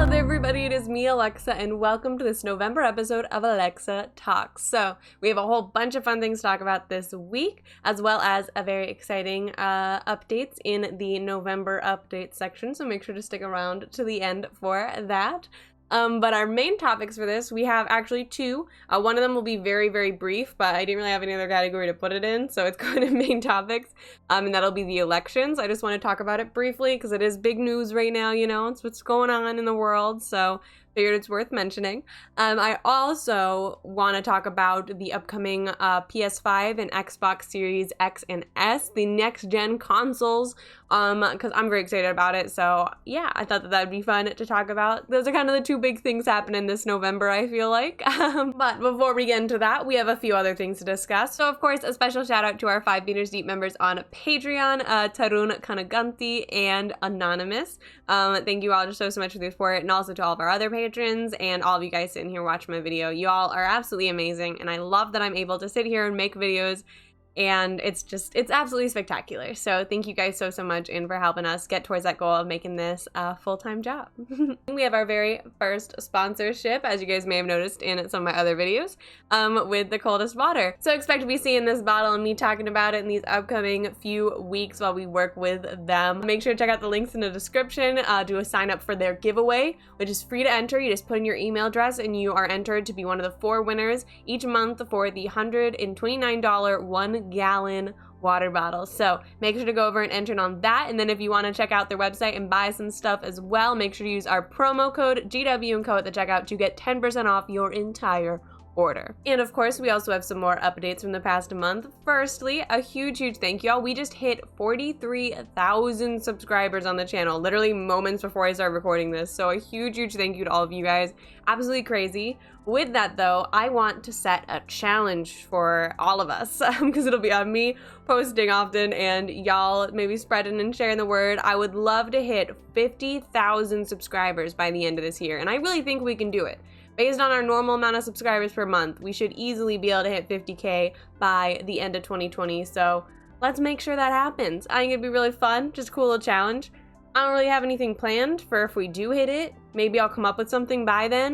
Hello there everybody, it is me, Alexa, and welcome to this November episode of Alexa Talks. So, we have a whole bunch of fun things to talk about this week, as well as a very exciting updates in the November update section, so make sure to stick around to the end for that. But our main topics for this, we have actually two. One of them will be very, very brief, but I didn't really have any other category to put it in, so it's going to main topics, and that'll be the elections. I just want to talk about it briefly because it is big news right now, you know, it's what's going on in the world, so figured it's worth mentioning. I also want to talk about the upcoming PS5 and Xbox Series X and S, the next-gen consoles, because I'm very excited about it, so yeah, I thought that would be fun to talk about. Those are kind of the two big things happening this November, I feel like. But before we get into that, we have a few other things to discuss. So of course, a special shout out to our 5 Meters Deep members on Patreon, Tarun Kanaganti and Anonymous. Thank you all just so much for the support, and also to all of our other patrons and all of you guys sitting here watching my video. You all are absolutely amazing, and I love that I'm able to sit here and make videos, and it's absolutely spectacular. So thank you guys so much and for helping us get towards that goal of making this a full-time job. We have our very first sponsorship, as you guys may have noticed in some of my other videos, with the Coldest Water. So expect to be seeing this bottle and me talking about it in these upcoming few weeks while we work with them. Make sure to check out the links in the description, do a sign up for their giveaway, which is free to enter. You just put in your email address and you are entered to be one of the 4 winners each month for the $129 1-gallon water bottle. So make sure to go over and enter on that, and then if you want to check out their website and buy some stuff as well, make sure to use our promo code GW&CO at the checkout to get 10% off your entire order. And of course, we also have some more updates from the past month. Firstly, a huge thank you all. We just hit 43,000 subscribers on the channel, literally moments before I start recording this. So a huge thank you to all of you guys. Absolutely crazy. With that though, I want to set a challenge for all of us, because it'll be on me posting often and y'all maybe spreading and sharing the word. I would love to hit 50,000 subscribers by the end of this year, and I really think we can do it. Based on our normal amount of subscribers per month, we should easily be able to hit 50K by the end of 2020, so let's make sure that happens. I think it'd be really fun, just a cool little challenge. I don't really have anything planned for if we do hit it. Maybe I'll come up with something by then,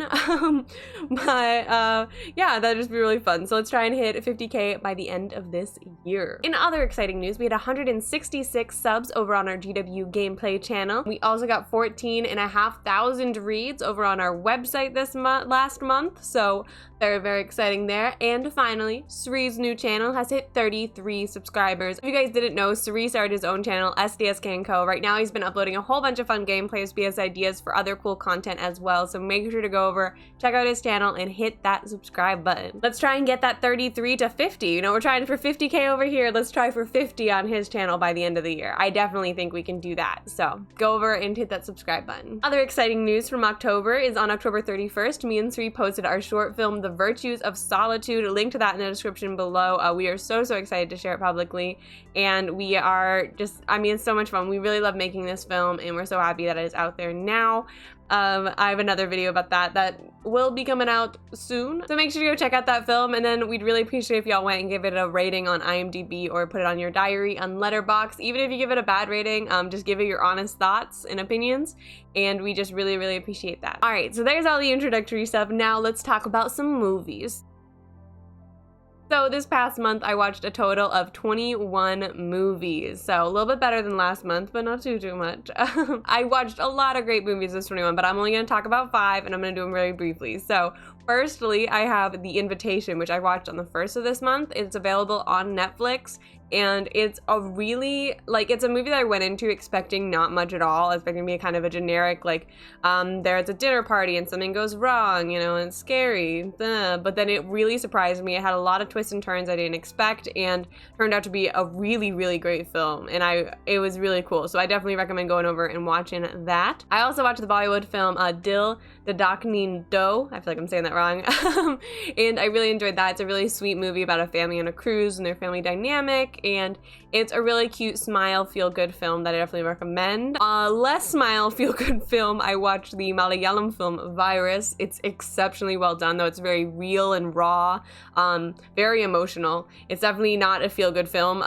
but yeah, that'd just be really fun. So let's try and hit 50K by the end of this year. In other exciting news, we had 166 subs over on our GW Gameplay channel. We also got 14,500 reads over on our website this last month, so very exciting there. And finally, Sri's new channel has hit 33 subscribers. If you guys didn't know, Sri started his own channel, SDSK & Co. Right now, he's been uploading a whole bunch of fun gameplays, BS ideas for other cool content as well, so make sure to go over, check out his channel, and hit that subscribe button. Let's try and get that 33 to 50. You know, we're trying for 50K over here. Let's try for 50 on his channel by the end of the year. I definitely think we can do that, so go over and hit that subscribe button. Other exciting news from October is on October 31st, me and Sri posted our short film, The Virtues of Solitude. A link to that in the description below. We are so excited to share it publicly, and we are just, I mean, it's so much fun. We really love making this film, and we're so happy that it is out there now. I have another video about that will be coming out soon, so make sure to go check out that film, and then we'd really appreciate if y'all went and give it a rating on IMDb or put it on your diary on Letterboxd. Even if you give it a bad rating, just give it your honest thoughts and opinions, and we just really appreciate that. All right, so there's all the introductory stuff. Now let's talk about some movies. So this past month, I watched a total of 21 movies. So a little bit better than last month, but not too much. I watched a lot of great movies this 21, but I'm only gonna talk about 5, and I'm gonna do them very briefly. So firstly, I have The Invitation, which I watched on the 1st of this month. It's available on Netflix, and it's a really, it's a movie that I went into expecting not much at all, expecting to be kind of a generic, there's a dinner party and something goes wrong, you know, and it's scary, but then it really surprised me. It had a lot of twists and turns I didn't expect, and turned out to be a really great film, and it was really cool, so I definitely recommend going over and watching that. I also watched the Bollywood film, Dil Dhadkne Do, I feel like I'm saying that wrong, and I really enjoyed that. It's a really sweet movie about a family on a cruise and their family dynamic, and it's a really cute smile feel-good film that I definitely recommend. Less smile feel-good film, I watched the Malayalam film Virus. It's exceptionally well done, though. It's very real and raw, very emotional. It's definitely not a feel-good film,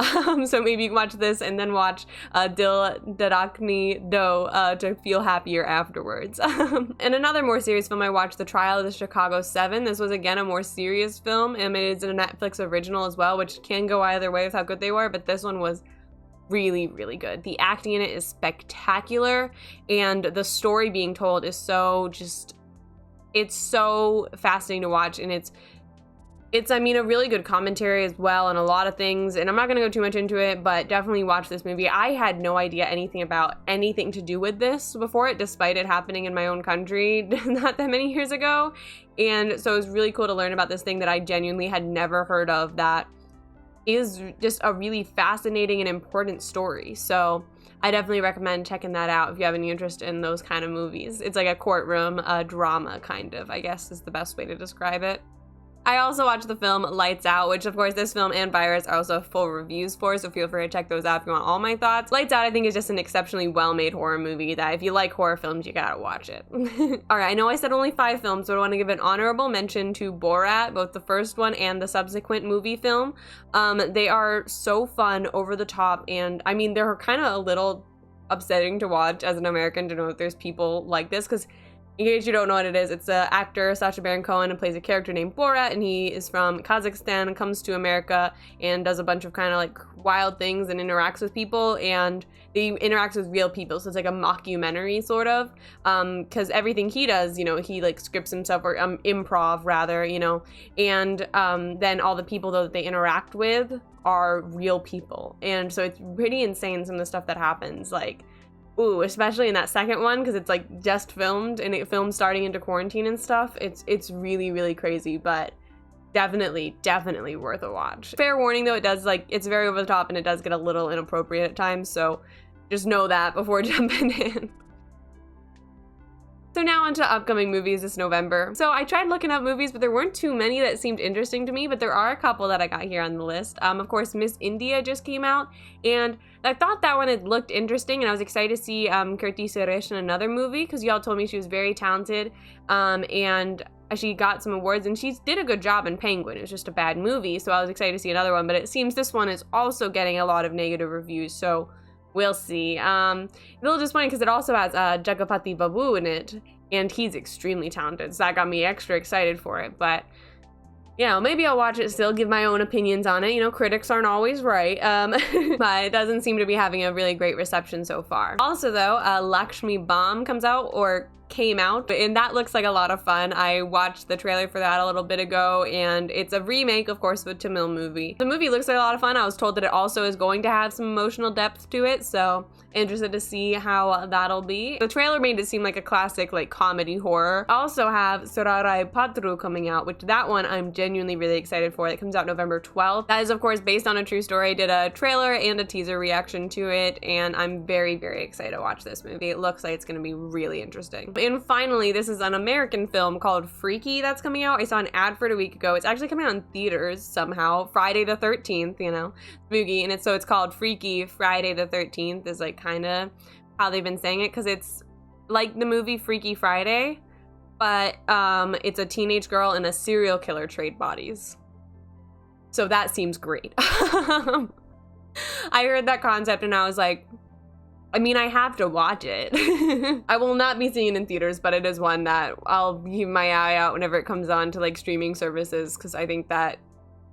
so maybe you can watch this and then watch Dil Dharakne Do to feel happier afterwards. And another more serious film I watched, The Trial of the Chicago 7. This was again a more serious film, and it is a Netflix original as well, which can go either way with how good they were, but this one was really, really good. The acting in it is spectacular, and the story being told is it's so fascinating to watch, and it's I mean, a really good commentary as well on a lot of things, and I'm not going to go too much into it, but definitely watch this movie. I had no idea anything about anything to do with this before it, despite it happening in my own country not that many years ago, and so it was really cool to learn about this thing that I genuinely had never heard of that is just a really fascinating and important story. So I definitely recommend checking that out if you have any interest in those kind of movies. It's like a courtroom drama, kind of, I guess is the best way to describe it. I also watched the film Lights Out, which of course this film and Virus are also full reviews for, so feel free to check those out if you want all my thoughts. Lights Out, I think, is just an exceptionally well-made horror movie that if you like horror films, you gotta watch it. Alright, I know I said only 5 films, but I want to give an honorable mention to Borat, both the first one and the subsequent movie film. They are so fun, over the top, and I mean, they're kind of a little upsetting to watch as an American to know that there's people like this, because in case you don't know what it is, it's an actor, Sacha Baron Cohen, and plays a character named Borat, and he is from Kazakhstan and comes to America and does a bunch of kind of like wild things and interacts with people, and he interacts with real people, so it's like a mockumentary sort of, because everything he does, you know, he like scripts himself, or improv rather, you know, and then all the people though that they interact with are real people, and so it's pretty insane some of the stuff that happens, like, ooh, especially in that second one, because it's like just filmed, and it filmed starting into quarantine and stuff. It's really, really crazy, but definitely worth a watch. Fair warning though, it's very over the top, and it does get a little inappropriate at times, so just know that before jumping in. So now onto upcoming movies this November. So I tried looking up movies, but there weren't too many that seemed interesting to me, but there are a couple that I got here on the list. Of course, Miss India just came out, and I thought that one had looked interesting, and I was excited to see Kirti Suresh in another movie, because y'all told me she was very talented, and she got some awards, and she did a good job in Penguin. It was just a bad movie, so I was excited to see another one, but it seems this one is also getting a lot of negative reviews, so we'll see. A little disappointing because it also has Jagapati Babu in it, and he's extremely talented, so that got me extra excited for it. But you know, maybe I'll watch it still, give my own opinions on it. You know, critics aren't always right, but it doesn't seem to be having a really great reception so far. Also though, Lakshmi Bomb came out, and that looks like a lot of fun. I watched the trailer for that a little bit ago, and it's a remake, of course, of a Tamil movie. The movie looks like a lot of fun. I was told that it also is going to have some emotional depth to it, so interested to see how that'll be. The trailer made it seem like a classic, like, comedy horror. I also have Sararai Patru coming out, which that one I'm genuinely really excited for. It comes out November 12th. That is, of course, based on a true story. I did a trailer and a teaser reaction to it, and I'm very, very excited to watch this movie. It looks like it's going to be really interesting. And finally, this is an American film called Freaky that's coming out. I saw an ad for it a week ago. It's actually coming out in theaters somehow. Friday the 13th, you know, spooky. And it's called Freaky Friday the 13th is like kind of how they've been saying it, because it's like the movie Freaky Friday, but it's a teenage girl and a serial killer trade bodies. So that seems great. I heard that concept and I was like, I mean, I have to watch it. I will not be seeing it in theaters, but it is one that I'll keep my eye out whenever it comes on to like streaming services, because I think that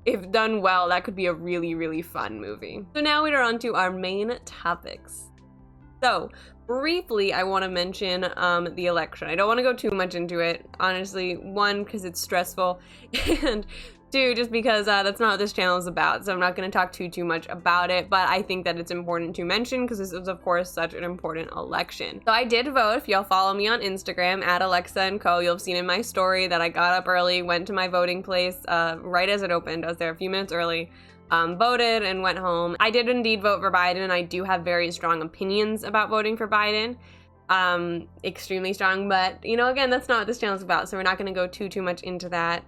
if done well, that could be a really, really fun movie. So now we are on to our main topics. So briefly, I want to mention the election. I don't want to go too much into it, honestly. One, because it's stressful, and two, just because that's not what this channel is about, so I'm not going to talk too much about it, but I think that it's important to mention because this is, of course, such an important election. So I did vote. If y'all follow me on Instagram, at Alexa & Co, you'll have seen in my story that I got up early, went to my voting place right as it opened. I was there a few minutes early. Voted and went home. I did indeed vote for Biden, and I do have very strong opinions about voting for Biden. Extremely strong, but, you know, again, that's not what this channel is about, so we're not going to go too much into that.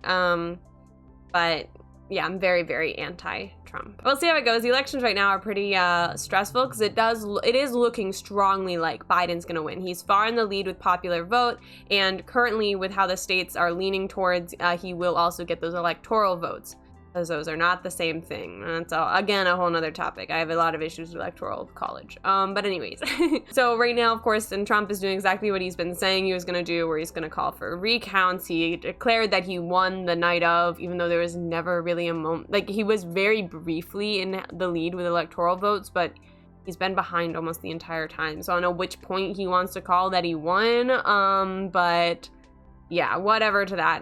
But yeah, I'm very, very anti-Trump. We'll see how it goes. The elections right now are pretty stressful because it is looking strongly like Biden's gonna win. He's far in the lead with popular vote, and currently with how the states are leaning towards, he will also get those electoral votes, because those are not the same thing. That's again a whole nother topic. I have a lot of issues with electoral college. But anyways, so right now, of course, and Trump is doing exactly what he's been saying he was going to do, where he's going to call for recounts. He declared that he won the night of, even though there was never really a moment. Like, he was very briefly in the lead with electoral votes, but he's been behind almost the entire time. So I don't know which point he wants to call that he won, but yeah, whatever to that.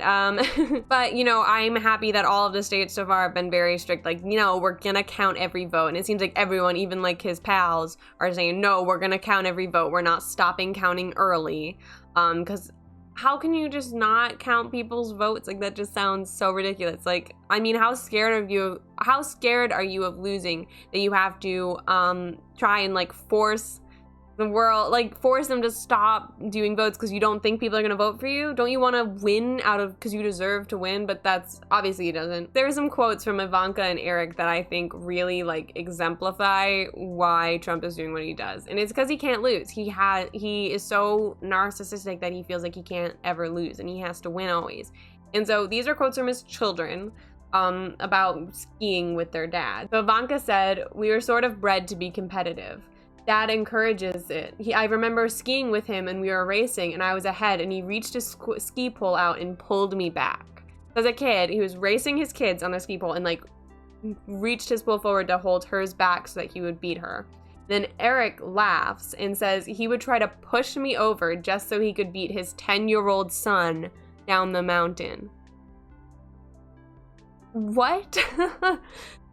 But, you know, I'm happy that all of the states so far have been very strict. Like, you know, we're gonna count every vote. And it seems like everyone, even like his pals, are saying, no, we're gonna count every vote. We're not stopping counting early. Because how can you just not count people's votes? Like, that just sounds so ridiculous. Like, I mean, how scared are you of losing that you have to try and like force the world, like force them to stop doing votes because you don't think people are going to vote for you? Don't you want to win because you deserve to win? But that's obviously he doesn't. There are some quotes from Ivanka and Eric that I think really like exemplify why Trump is doing what he does. And it's because he can't lose. He is so narcissistic that he feels like he can't ever lose and he has to win always. And so these are quotes from his children about skiing with their dad. So Ivanka said, "We were sort of bred to be competitive. Dad encourages it. I remember skiing with him and we were racing and I was ahead and he reached his ski pole out and pulled me back." As a kid, he was racing his kids on the ski pole and like reached his pole forward to hold hers back so that he would beat her. Then Eric laughs and says he would try to push me over just so he could beat his 10-year-old son down the mountain. What?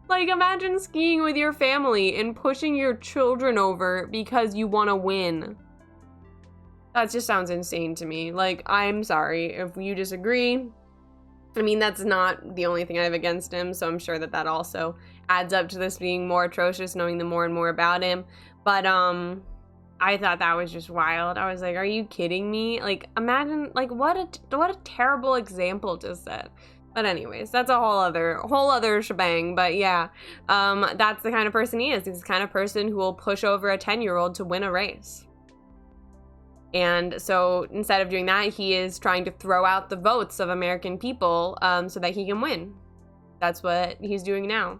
Like, imagine skiing with your family and pushing your children over because you want to win. That just sounds insane to me. Like, I'm sorry if you disagree. I mean, that's not the only thing I have against him, so I'm sure that that also adds up to this being more atrocious, knowing the more and more about him. But, I thought that was just wild. I was like, are you kidding me? Like, imagine, like, what a terrible example to set. But anyways, that's a whole other shebang. But yeah, that's the kind of person he is. He's the kind of person who will push over a 10-year-old to win a race. And so instead of doing that, he is trying to throw out the votes of American people so that he can win. That's what he's doing now.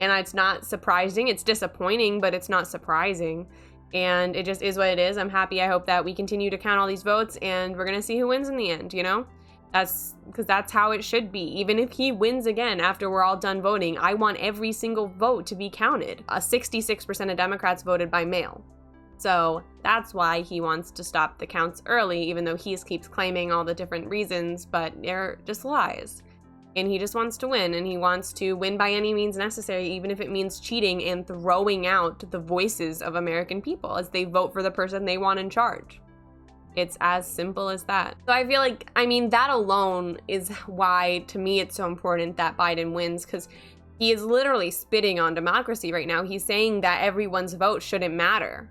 And it's not surprising. It's disappointing, but it's not surprising. And it just is what it is. I'm happy. I hope that we continue to count all these votes and we're going to see who wins in the end, you know? That's because that's how it should be. Even if he wins again after we're all done voting, I want every single vote to be counted. 66% of Democrats voted by mail. So that's why he wants to stop the counts early, even though he keeps claiming all the different reasons, but they're just lies. And he just wants to win, and he wants to win by any means necessary, even if it means cheating and throwing out the voices of American people as they vote for the person they want in charge. It's as simple as that. So I feel like, I mean, that alone is why, to me, it's so important that Biden wins, because he is literally spitting on democracy right now. He's saying that everyone's vote shouldn't matter.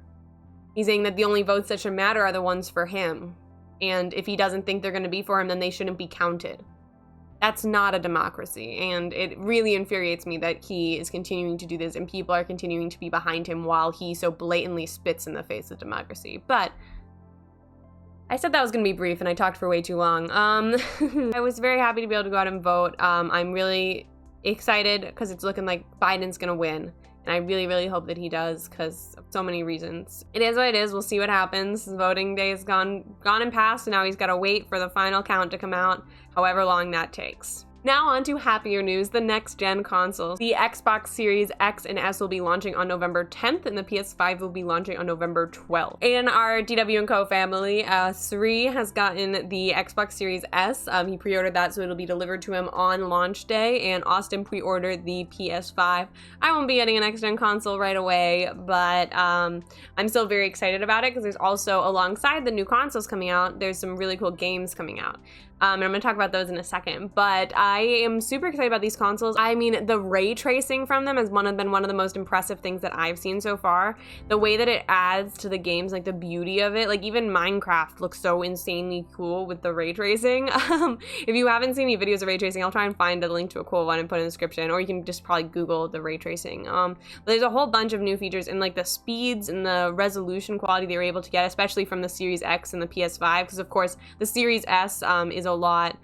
He's saying that the only votes that should matter are the ones for him. And if he doesn't think they're going to be for him, then they shouldn't be counted. That's not a democracy. And it really infuriates me that he is continuing to do this and people are continuing to be behind him while he so blatantly spits in the face of democracy. But I said that was going to be brief and I talked for way too long. I was very happy to be able to go out and vote. I'm really excited because it's looking like Biden's going to win. And I really, really hope that he does because of so many reasons. It is what it is. We'll see what happens. Voting day is gone and past, and now he's got to wait for the final count to come out, however long that takes. Now on to happier news, the next-gen consoles. The Xbox Series X and S will be launching on November 10th, and the PS5 will be launching on November 12th. In our DW & Co. family, Sri has gotten the Xbox Series S. He pre-ordered that, so it'll be delivered to him on launch day, and Austin pre-ordered the PS5. I won't be getting a next-gen console right away, but I'm still very excited about it, because there's also, alongside the new consoles coming out, there's some really cool games coming out. And I'm going to talk about those in a second, but I am super excited about these consoles. I mean, the ray tracing from them has been one of the most impressive things that I've seen so far. The way that it adds to the games, like the beauty of it, like even Minecraft looks so insanely cool with the ray tracing. If you haven't seen any videos of ray tracing, I'll try and find a link to a cool one and put it in the description, or you can just probably Google the ray tracing. But there's a whole bunch of new features, and like the speeds and the resolution quality they were able to get, especially from the Series X and the PS5, because of course the Series S is a lot.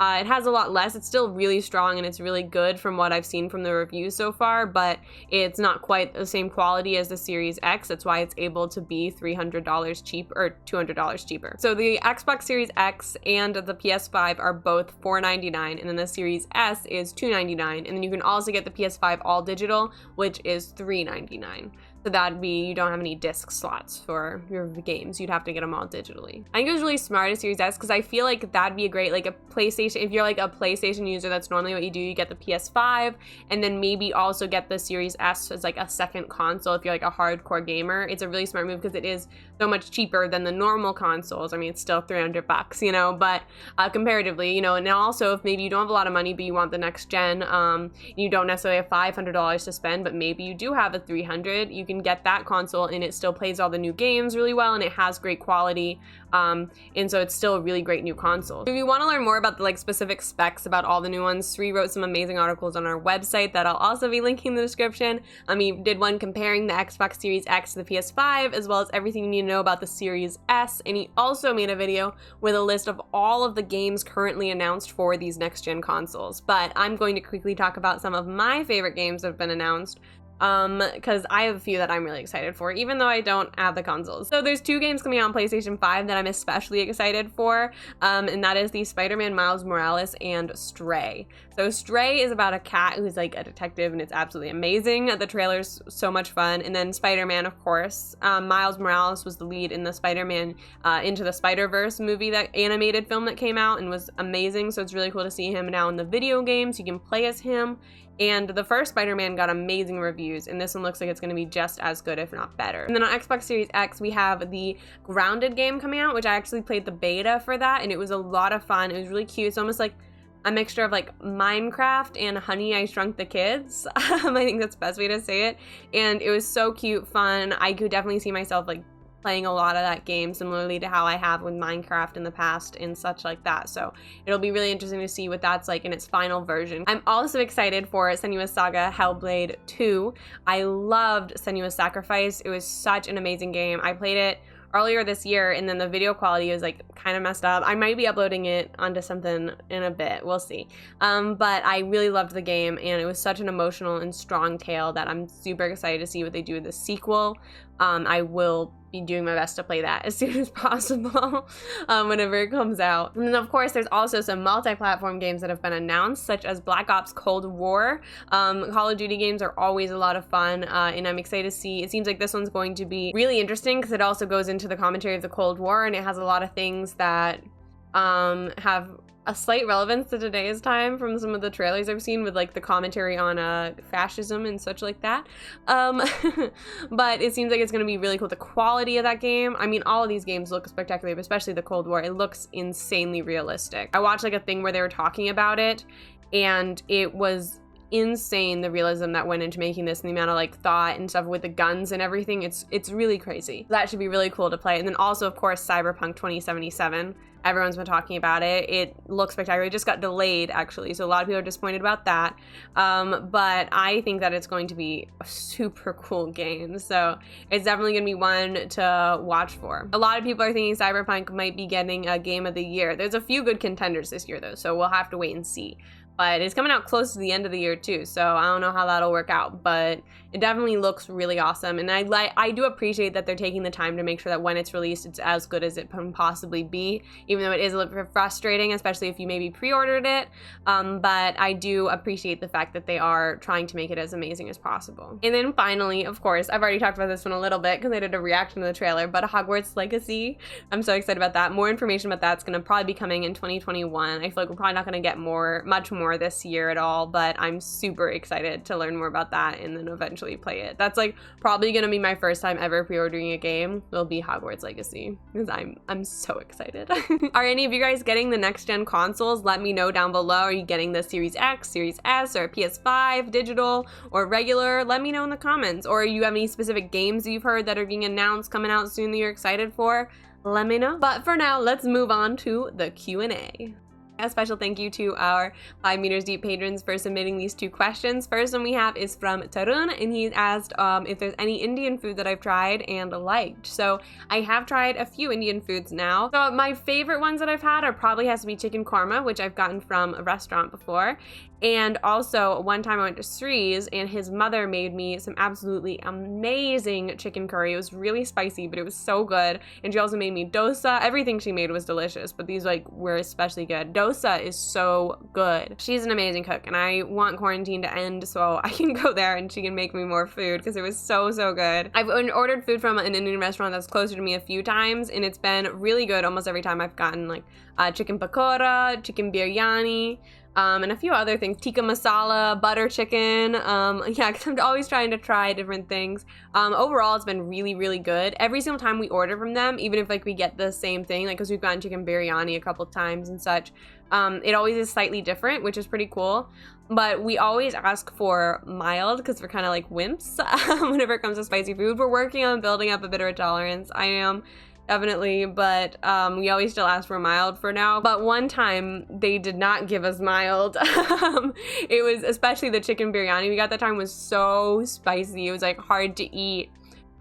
It has a lot less. It's still really strong and it's really good from what I've seen from the reviews so far, but it's not quite the same quality as the Series X. That's why it's able to be $300 cheaper or $200 cheaper. So the Xbox Series X and the PS5 are both $499, and then the Series S is $299, and then you can also get the PS5 all digital, which is $399. So that'd be, you don't have any disc slots for your games. You'd have to get them all digitally. I think it was really smart of Series S, because I feel like that'd be a great, like a PlayStation, if you're like a PlayStation user, that's normally what you do. You get the PS5 and then maybe also get the Series S as like a second console if you're like a hardcore gamer. It's a really smart move because it is so much cheaper than the normal consoles. I mean, it's still $300, you know, but comparatively, you know, and also if maybe you don't have a lot of money, but you want the next gen, you don't necessarily have $500 to spend, but maybe you do have a $300, you can get that console and it still plays all the new games really well and it has great quality, and so it's still a really great new console. If you want to learn more about the like specific specs about all the new ones, Sri wrote some amazing articles on our website that I'll also be linking in the description. He did one comparing the Xbox Series X to the PS5, as well as everything you need to know about the Series S, and he also made a video with a list of all of the games currently announced for these next gen consoles. But I'm going to quickly talk about some of my favorite games that have been announced, because I have a few that I'm really excited for, even though I don't have the consoles. So there's two games coming out on PlayStation 5 that I'm especially excited for, and that is the Spider-Man Miles Morales and Stray. So Stray is about a cat who's like a detective, and it's absolutely amazing. The trailer's so much fun. And then Spider-Man, of course. Miles Morales was the lead in the Spider-Man Into the Spider-Verse movie, that animated film that came out, and was amazing. So it's really cool to see him now in the video games. You can play as him. And the first Spider-Man got amazing reviews, and this one looks like it's going to be just as good, if not better. And then on Xbox Series X, we have the Grounded game coming out, which I actually played the beta for that, and it was a lot of fun. It was really cute. It's almost like a mixture of like Minecraft and Honey, I Shrunk the Kids. I think that's the best way to say it. And it was so cute, fun. I could definitely see myself like playing a lot of that game, similarly to how I have with Minecraft in the past and such like that. So it'll be really interesting to see what that's like in its final version. I'm also excited for Senua's Saga Hellblade 2. I loved Senua's Sacrifice. It was such an amazing game. I played it earlier this year, and then the video quality was like kind of messed up. I might be uploading it onto something in a bit, we'll see. But I really loved the game, and it was such an emotional and strong tale that I'm super excited to see what they do with the sequel. I will be doing my best to play that as soon as possible whenever it comes out. And then of course there's also some multi-platform games that have been announced, such as Black Ops Cold War. Call of Duty games are always a lot of fun, and I'm excited to see. It seems like this one's going to be really interesting because it also goes into the commentary of the Cold War, and it has a lot of things that have a slight relevance to today's time from some of the trailers I've seen, with like the commentary on fascism and such like that. But it seems like it's going to be really cool. The quality of that game, I mean, all of these games look spectacular, but especially the Cold War, it looks insanely realistic. I watched like a thing where they were talking about it, and it was insane, the realism that went into making this, and the amount of like thought and stuff with the guns and everything. It's really crazy. That should be really cool to play. And then also of course Cyberpunk 2077. Everyone's been talking about it. It looks spectacular. It just got delayed, actually, so a lot of people are disappointed about that. But I think that it's going to be a super cool game, so it's definitely going to be one to watch for. A lot of people are thinking Cyberpunk might be getting a Game of the Year. There's a few good contenders this year, though, so we'll have to wait and see. But it's coming out close to the end of the year too, so I don't know how that'll work out, but it definitely looks really awesome. And I do appreciate that they're taking the time to make sure that when it's released, it's as good as it can possibly be, even though it is a little bit frustrating, especially if you maybe pre-ordered it. But I do appreciate the fact that they are trying to make it as amazing as possible. And then finally, of course, I've already talked about this one a little bit because I did a reaction to the trailer, but Hogwarts Legacy, I'm so excited about that. More information about that's going to probably be coming in 2021. I feel like we're probably not going to get much more more this year at all, but I'm super excited to learn more about that and then eventually play it. That's like probably gonna be my first time ever pre-ordering a game. It'll be Hogwarts Legacy because I'm so excited. Are any of you guys getting the next gen consoles? Let me know down below. Are you getting the Series X, Series S, or PS5, digital, or regular? Let me know in the comments. Or you have any specific games you've heard that are being announced coming out soon that you're excited for? Let me know. But for now, let's move on to the Q&A. A special thank you to our 5 Meters Deep patrons for submitting these 2 questions. First one we have is from Tarun, and he asked if there's any Indian food that I've tried and liked. So I have tried a few Indian foods now. So my favorite ones that I've had are probably has to be chicken korma, which I've gotten from a restaurant before. And also, one time I went to Sri's and his mother made me some absolutely amazing chicken curry. It was really spicy, but it was so good. And she also made me dosa. Everything she made was delicious, but these were especially good. Dosa is so good. She's an amazing cook, and I want quarantine to end so I can go there and she can make me more food because it was so good. I've ordered food from an Indian restaurant that's closer to me a few times, and it's been really good almost every time. I've gotten chicken pakora, chicken biryani, and a few other things, tikka masala, butter chicken, yeah, because I'm always trying to try different things. Overall, it's been really good. Every single time we order from them, even if we get the same thing, because we've gotten chicken biryani a couple times and such, it always is slightly different, which is pretty cool. But we always ask for mild because we're kind of like wimps whenever it comes to spicy food. We're working on building up a bit of a tolerance. I am. Definitely, but we always still ask for mild for now. But one time they did not give us mild. It was especially the chicken biryani we got that time was so spicy. It was hard to eat.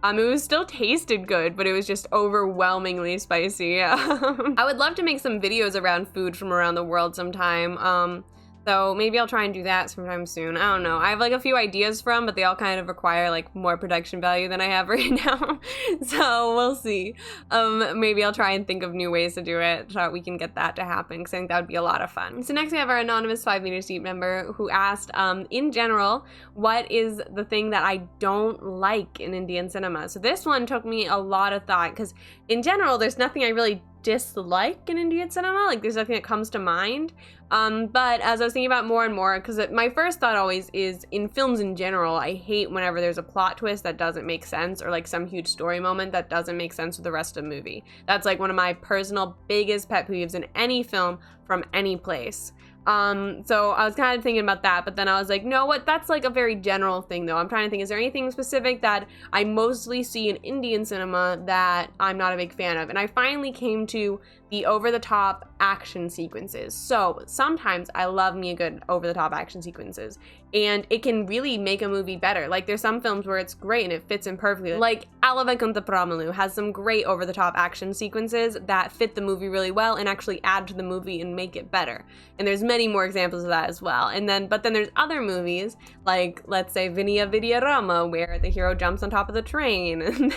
It was still tasted good, but it was just overwhelmingly spicy. I would love to make some videos around food from around the world sometime. So maybe I'll try and do that sometime soon. I don't know. I have a few ideas but they all kind of require more production value than I have right now. So we'll see. Maybe I'll try and think of new ways to do it so that we can get that to happen because I think that would be a lot of fun. So next we have our anonymous 5 Meters Deep member who asked, in general, what is the thing that I don't like in Indian cinema? So this one took me a lot of thought because in general, there's nothing I really dislike in Indian cinema. There's nothing that comes to mind. But as I was thinking about more and more, because my first thought always is in films in general, I hate whenever there's a plot twist that doesn't make sense or some huge story moment that doesn't make sense with the rest of the movie. That's one of my personal biggest pet peeves in any film from any place. So I was kind of thinking about that, but then I was no, what? That's a very general thing though. I'm trying to think, is there anything specific that I mostly see in Indian cinema that I'm not a big fan of? And I finally came to the over-the-top action sequences. So sometimes I love me a good over-the-top action sequences, and it can really make a movie better. There's some films where it's great and it fits in perfectly. Ala Vaikunta Pramalu has some great over-the-top action sequences that fit the movie really well and actually add to the movie and make it better. And there's many more examples of that as well. But then there's other movies, let's say Vinaya Vidyarama, where the hero jumps on top of the train, and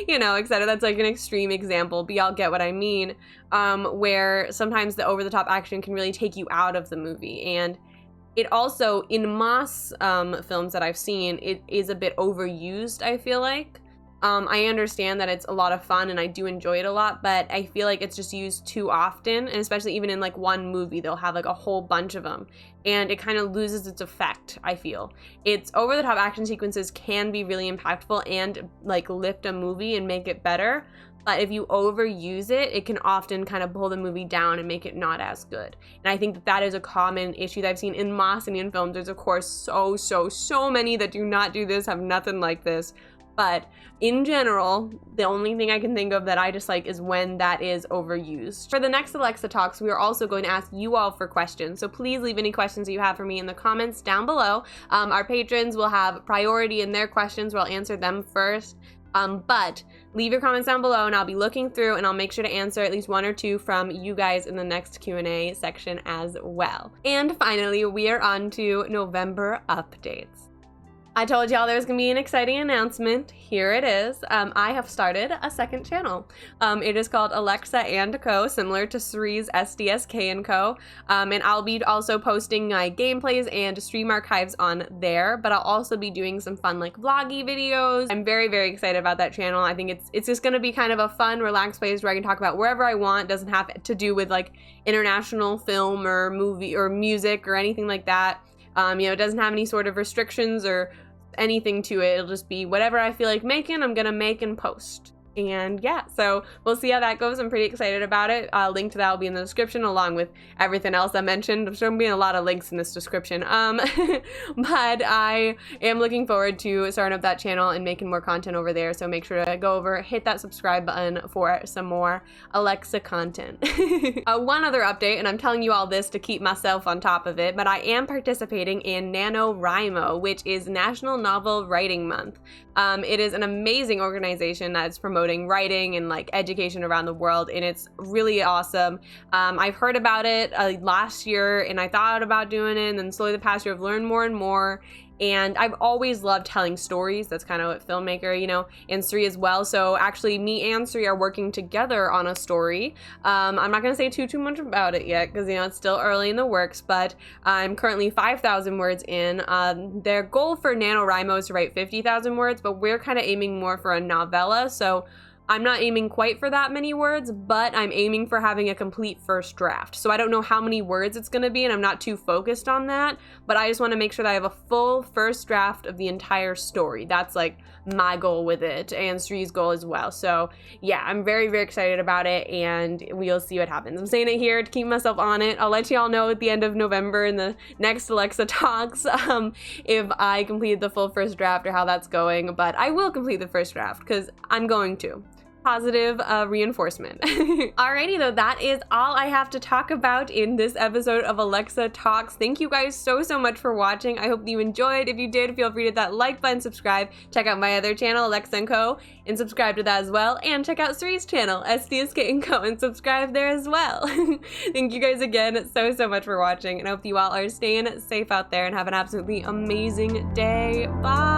then, etc. That's an extreme example, but y'all get what I mean. Where sometimes the over-the-top action can really take you out of the movie. And it also, in mass films that I've seen, it is a bit overused, I feel like. I understand that it's a lot of fun and I do enjoy it a lot, but I feel like it's just used too often, and especially even in one movie, they'll have a whole bunch of them, and it kind of loses its effect, I feel. Its over-the-top action sequences can be really impactful and lift a movie and make it better, but if you overuse it, it can often kind of pull the movie down and make it not as good. And I think that is a common issue that I've seen in mass Indian films. There's of course so many that do not do this, have nothing like this. But in general, the only thing I can think of that I dislike is when that is overused. For the next Alexa Talks, we are also going to ask you all for questions. So please leave any questions that you have for me in the comments down below. Our patrons will have priority in their questions where I'll answer them first. But leave your comments down below and I'll be looking through and I'll make sure to answer at least 1 or 2 from you guys in the next Q&A section as well. And finally, we are on to November updates. I told y'all there was gonna be an exciting announcement. Here it is. I have started a second channel. It is called Alexa and Co, similar to Sri's SDSK & Co. And I'll be also posting my gameplays and stream archives on there, but I'll also be doing some fun like vloggy videos. I'm very, very excited about that channel. I think it's just gonna be kind of a fun, relaxed place where I can talk about wherever I want. It doesn't have to do with like international film or movie or music or anything like that. It doesn't have any sort of restrictions or anything to it. It'll just be whatever I feel like making, I'm gonna make and post. And yeah, so we'll see how that goes. I'm pretty excited about it. Link to that will be in the description along with everything else I mentioned. I'm sure there'll be a lot of links in this description. But I am looking forward to starting up that channel and making more content over there. So make sure to go over, hit that subscribe button for some more Alexa content. One other update, and I'm telling you all this to keep myself on top of it, but I am participating in NaNoWriMo, which is National Novel Writing Month. It is an amazing organization that's promoting writing and like education around the world, and it's really awesome. I've heard about it last year and I thought about doing it, and then slowly the past year I've learned more and more. And I've always loved telling stories. That's kind of what filmmaker, and Sri as well. So actually me and Sri are working together on a story. I'm not gonna say too much about it yet because it's still early in the works, but I'm currently 5,000 words in. Their goal for NaNoWriMo is to write 50,000 words, but we're kind of aiming more for a novella. So I'm not aiming quite for that many words, but I'm aiming for having a complete first draft. So I don't know how many words it's gonna be, and I'm not too focused on that, but I just wanna make sure that I have a full first draft of the entire story. That's like my goal with it, and Sri's goal as well. So yeah, I'm very, very excited about it, and we'll see what happens. I'm saying it here to keep myself on it. I'll let y'all know at the end of November in the next Alexa Talks if I completed the full first draft or how that's going, but I will complete the first draft because I'm going to. Positive reinforcement. Alrighty though, that is all I have to talk about in this episode of Alexa Talks. Thank you guys so much for watching. I hope you enjoyed. If you did, feel free to hit that like button, subscribe, check out my other channel, Alexa & Co, and subscribe to that as well, and check out Sri's channel, SDSK & Co, and subscribe there as well. Thank you guys again so much for watching, and I hope you all are staying safe out there and have an absolutely amazing day. Bye!